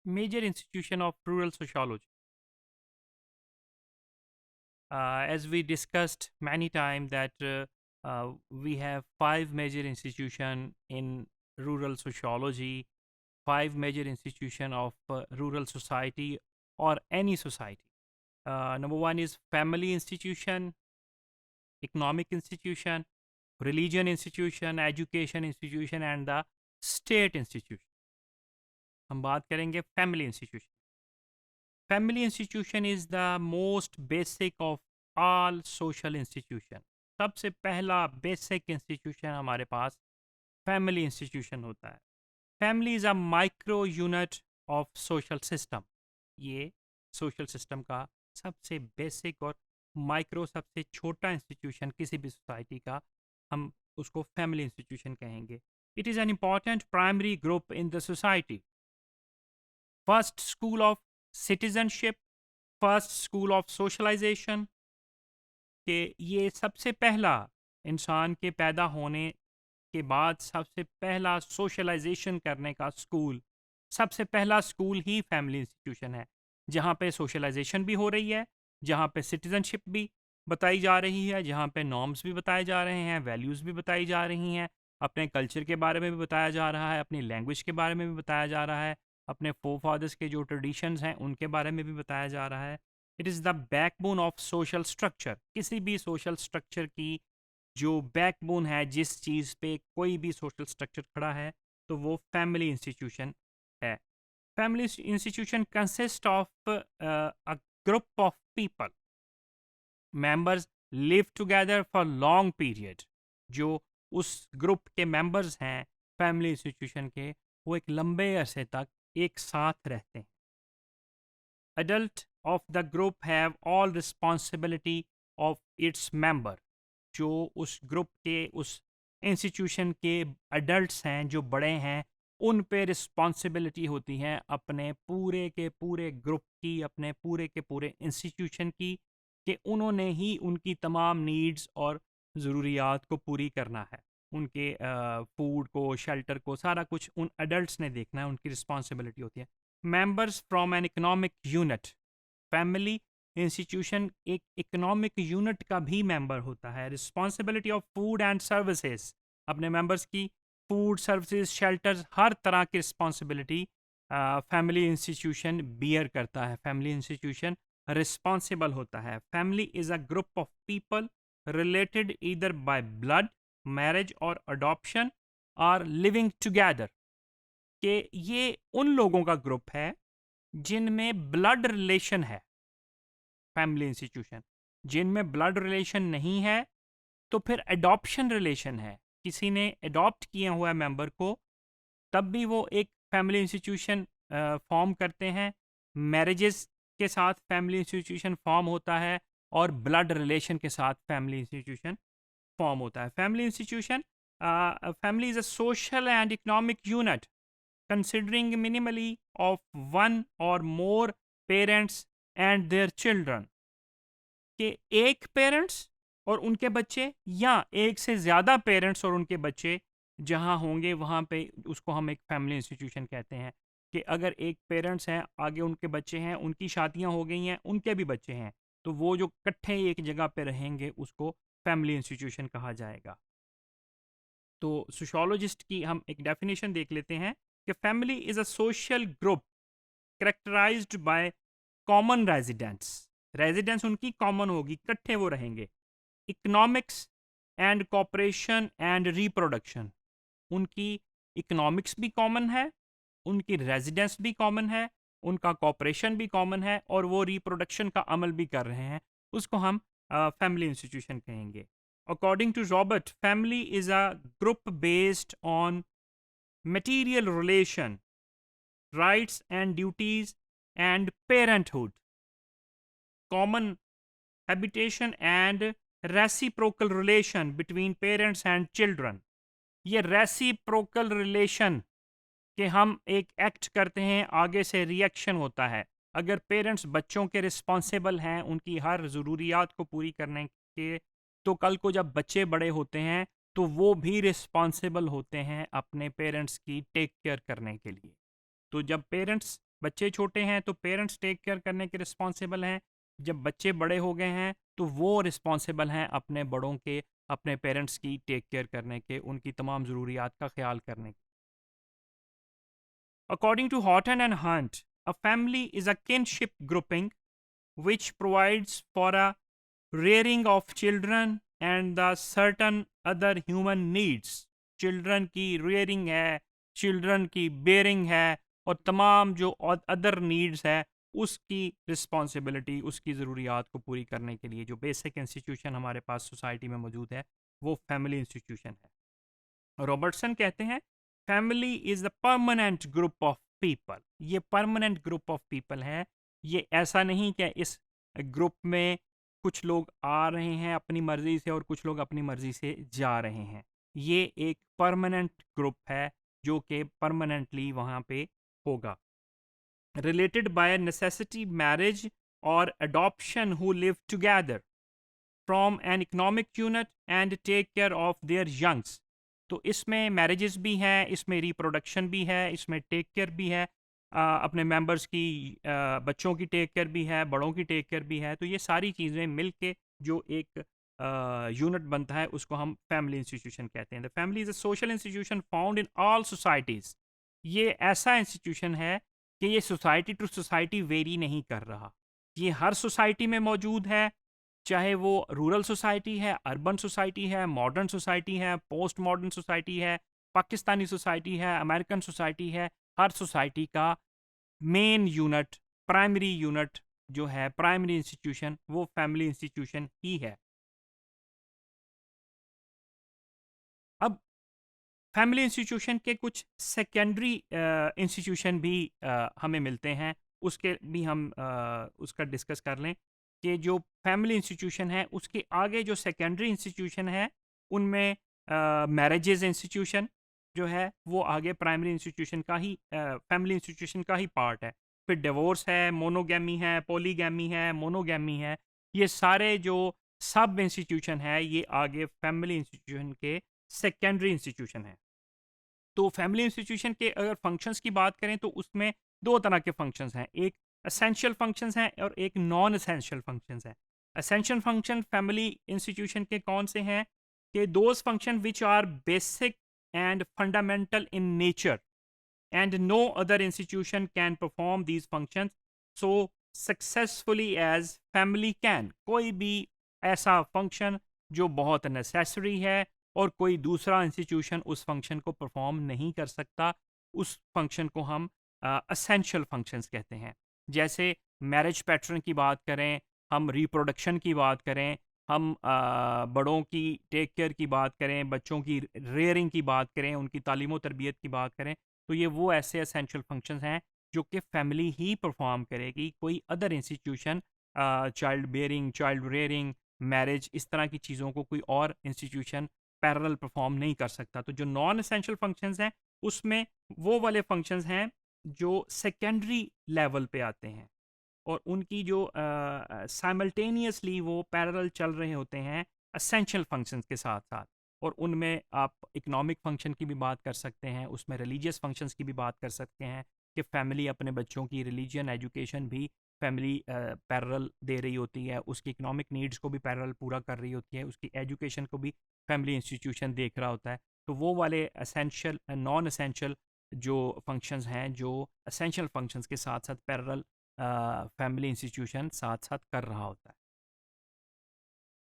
Major institution of rural sociology. As we discussed many times that we have five major institution in rural sociology, five major institution of rural society or any society. Number one is family institution, economic institution, religion institution, education institution and the state institution. हम बात करेंगे family institution. Family institution is the most basic of all social institution. सबसे पहला basic institution हमारे पास family institution होता है. Family is a micro unit of social system. ये social system का सबसे बेसिक और माइक्रो सबसे छोटा इंस्टीट्यूशन किसी भी सोसाइटी का, हम उसको फैमिली इंस्टीट्यूशन कहेंगे. It is an important primary group in the society. First school of citizenship, first school of socialisation, कि ये सबसे पहला इंसान के पैदा होने के बाद सबसे पहला सोशलाइजेशन करने का स्कूल, सबसे पहला स्कूल ही फैमिली इंस्टीट्यूशन है, जहाँ पे सोशलाइजेशन भी हो रही है, जहाँ पे सिटीजनशिप भी बताई जा रही है, जहाँ पे नॉर्म्स भी बताए जा रहे हैं, वैल्यूज़ भी बताई जा रही हैं, अपने कल्चर के बारे में भी बताया जा रहा है, अपनी लैंग्वेज के बारे में भी बताया जा रहा है, अपने फोर फादर्स के जो ट्रेडिशंस हैं उनके बारे में भी बताया जा रहा है. It is the backbone of social structure. किसी भी सोशल स्ट्रक्चर की जो बैकबोन है, जिस चीज़ पे कोई भी सोशल स्ट्रक्चर खड़ा है, तो वो फैमिली इंस्टीट्यूशन है. Family institution consist of a group of people. Members live together for long period. जो उस ग्रुप के मेंबर्स हैं फैमिली इंस्टीट्यूशन के, वो एक लंबे अरसे तक एक साथ रहते हैं. Adult of the group have all responsibility of its member. जो उस ग्रुप के, उस इंस्टीट्यूशन के अडल्ट्स हैं, जो बड़े हैं, उन पे रिस्पॉन्सिबिलिटी होती हैं अपने पूरे के पूरे ग्रुप की, अपने पूरे के पूरे इंस्टीट्यूशन की, कि उन्होंने ही उनकी तमाम नीड्स और ज़रूरियात को पूरी करना है. उनके फूड को, शेल्टर को, सारा कुछ उन अडल्ट्स ने देखना है, उनकी रिस्पॉन्सिबिलिटी होती है. Members from an economic unit. Family institution एक इकोनॉमिक यूनिट का भी मेंबर होता है. Responsibility of food and services. अपने मेंबर्स की फूड, सर्विसेज, शेल्टर्स, हर तरह की रिस्पॉन्सिबिलिटी फैमिली इंस्टीट्यूशन बियर करता है. फैमिली इंस्टीट्यूशन रिस्पॉन्सिबल होता है. Family is a group of people related either by blood, marriage और अडॉप्शन, आर लिविंग टुगेदर. कि ये उन लोगों का ग्रुप है जिनमें ब्लड रिलेशन है. फैमिली इंस्टीट्यूशन जिनमें ब्लड रिलेशन नहीं है, तो फिर एडॉप्शन रिलेशन है. किसी ने एडॉप्ट किया हुआ मेंबर को, तब भी वो एक फैमिली इंस्टीट्यूशन फॉर्म करते हैं. मैरिजेस के साथ फैमिली इंस्टीट्यूशन फॉर्म होता है और ब्लड रिलेशन के साथ फैमिली इंस्टीट्यूशन फॉर्म होता है. Family institution, family is a social and economic unit considering minimally of one or more parents and their children. कि एक पेरेंट्स और उनके बच्चे, या एक से ज़्यादा पेरेंट्स और उनके बच्चे जहाँ होंगे वहाँ पे, उसको हम एक फैमिली इंस्टीट्यूशन कहते हैं. कि अगर एक पेरेंट्स हैं, आगे उनके बच्चे हैं, उनकी शादियाँ हो गई हैं, उनके भी बच्चे हैं, तो वो जो इकट्ठे एक जगह पे रहेंगे उसको फैमिली इंस्टीट्यूशन कहा जाएगा. तो सोशोलॉजिस्ट की हम एक डेफिनेशन देख लेते हैं कि family is a social group characterised by common residents. Residence उनकी कॉमन होगी, इकट्ठे वो रहेंगे. Economics and cooperation and reproduction. उनकी इकोनॉमिक्स भी कॉमन है, उनकी रेजिडेंस भी कॉमन है, उनका कॉपरेशन भी कॉमन है, और वो रिप्रोडक्शन का अमल भी कर रहे हैं. उसको हम फैमिली इंस्टीट्यूशन कहेंगे. According to Robert, family is a group based on material relation, rights and duties, and parenthood, common habitation, and reciprocal relation between parents and children. ये reciprocal relation कि हम एक एक्ट करते हैं, आगे से रिएक्शन होता है. अगर पेरेंट्स बच्चों के रिस्पॉन्सिबल हैं उनकी हर ज़रूरियात को पूरी करने के, तो कल को जब बच्चे बड़े होते हैं तो वो भी रिस्पॉन्सिबल होते हैं अपने पेरेंट्स की टेक केयर करने के लिए. तो जब पेरेंट्स बच्चे छोटे हैं तो पेरेंट्स टेक केयर करने के रिस्पॉन्सिबल हैं, जब बच्चे बड़े हो गए हैं तो वो रिस्पॉन्सिबल हैं अपने बड़ों के, अपने पेरेंट्स की टेक केयर करने के, उनकी तमाम ज़रूरियात का ख्याल करने के। According to Horton and Hunt, a family is a kinship grouping which provides for a rearing of children and the certain other human needs. Children की rearing है, चिल्ड्रन की bearing है, और तमाम जो अदर नीड्स है उसकी रिस्पॉन्सिबिलिटी, उसकी ज़रूरियात को पूरी करने के लिए जो बेसिक इंस्टीट्यूशन हमारे पास सोसाइटी में मौजूद है वो फैमिली इंस्टीट्यूशन है। रॉबर्टसन कहते हैं family is the permanent group of people. ये परमानेंट ग्रुप ऑफ पीपल है, ये ऐसा नहीं कि इस ग्रुप में कुछ लोग आ रहे हैं अपनी मर्जी से और कुछ लोग अपनी मर्जी से जा रहे हैं। ये एक परमानेंट ग्रुप है जो कि परमानेंटली वहाँ पे होगा। रिलेटेड बाय नेसेसिटी मैरिज और adoption who live together from an economic unit and take care of their youngs. तो इसमें मैरिजेस भी हैं, इसमें रिप्रोडक्शन भी है, इसमें टेक केयर भी है, अपने मेंबर्स की, बच्चों की टेक केयर भी है, बड़ों की टेक केयर भी है। तो ये सारी चीज़ें मिल के जो एक यूनिट बनता है उसको हम फैमिली इंस्टीट्यूशन कहते हैं। The family is a social institution found in all societies. ये ऐसा इंस्टीट्यूशन है कि ये सोसाइटी टू सोसाइटी वेरी नहीं कर रहा, ये हर सोसाइटी में मौजूद है, चाहे वो रूरल सोसाइटी है, अर्बन सोसाइटी है, मॉडर्न सोसाइटी है, पोस्ट मॉडर्न सोसाइटी है, पाकिस्तानी सोसाइटी है, अमेरिकन सोसाइटी है। हर सोसाइटी का मेन यूनिट, प्राइमरी यूनिट जो है, प्राइमरी इंस्टीट्यूशन, वो फैमिली इंस्टीट्यूशन ही है। अब फैमिली इंस्टीट्यूशन के कुछ सेकेंडरी इंस्टीट्यूशन भी हमें मिलते हैं, उसके भी हम उसका डिस्कस कर लें कि जो फैमिली इंस्टीट्यूशन है उसके आगे जो सेकेंडरी इंस्टीट्यूशन है उनमें मैरिजेज इंस्टीट्यूशन जो है वो आगे प्राइमरी इंस्टीट्यूशन का ही, फैमिली इंस्टीट्यूशन का ही पार्ट है। फिर डिवोर्स है, मोनोगैमी है, पॉलीगैमी है, मोनोगैमी है, ये सारे जो सब इंस्टीट्यूशन है ये आगे फैमिली इंस्टीट्यूशन के सेकेंडरी इंस्टीट्यूशन है। तो फैमिली इंस्टीट्यूशन के अगर फंक्शंस की बात करें तो उसमें दो तरह के फंक्शंस हैं, एक असेंशियल फंक्शंस हैं और एक नॉन असेंशियल फंक्शंस हैं। असेंशियल फंक्शन फैमिली इंस्टीट्यूशन के कौन से हैं कि those function which are basic and fundamental in nature and no other institution can perform these functions so successfully as family can. कोई भी ऐसा फंक्शन जो बहुत नेसेसरी है और कोई दूसरा इंस्टीट्यूशन उस फंक्शन को परफॉर्म नहीं कर सकता, उस फंक्शन को हम असेंशियल फंक्शंस कहते हैं। जैसे मैरिज पैटर्न की बात करें, हम रिप्रोडक्शन की बात करें, हम बड़ों की टेक केयर की बात करें, बच्चों की रेयरिंग की बात करें, उनकी तालीम और तरबियत की बात करें, तो ये वो ऐसे असेंशियल फंक्शंस हैं जो कि फैमिली ही परफॉर्म करेगी, कोई other institution child bearing, child rearing, marriage, इस तरह की चीज़ों को कोई और इंस्टीट्यूशन पैरेलल परफॉर्म नहीं कर सकता। तो जो नॉन एसेंशियल फंक्शंस हैं उसमें वो वाले फंक्शंस हैं जो सेकेंडरी लेवल पे आते हैं और उनकी जो साइमल्टेनियसली वो पैरेलल चल रहे होते हैं असेंशियल फंक्शंस के साथ साथ। और उनमें आप इकोनॉमिक फंक्शन की भी बात कर सकते हैं, उसमें रिलीजियस फंक्शंस की भी बात कर सकते हैं कि फैमिली अपने बच्चों की रिलीजियन एजुकेशन भी फैमिली पैरेलल दे रही होती है, उसकी इकोनॉमिक नीड्स को भी पैरेलल पूरा कर रही होती है, उसकी एजुकेशन को भी फैमिली इंस्टीट्यूशन देख रहा होता है। तो वो वाले असेंशियल नॉन असेंशियल जो फंक्शंस हैं, जो असेंशियल फंक्शंस के साथ साथ पैरेलल फैमिली इंस्टीट्यूशन साथ साथ कर रहा होता है।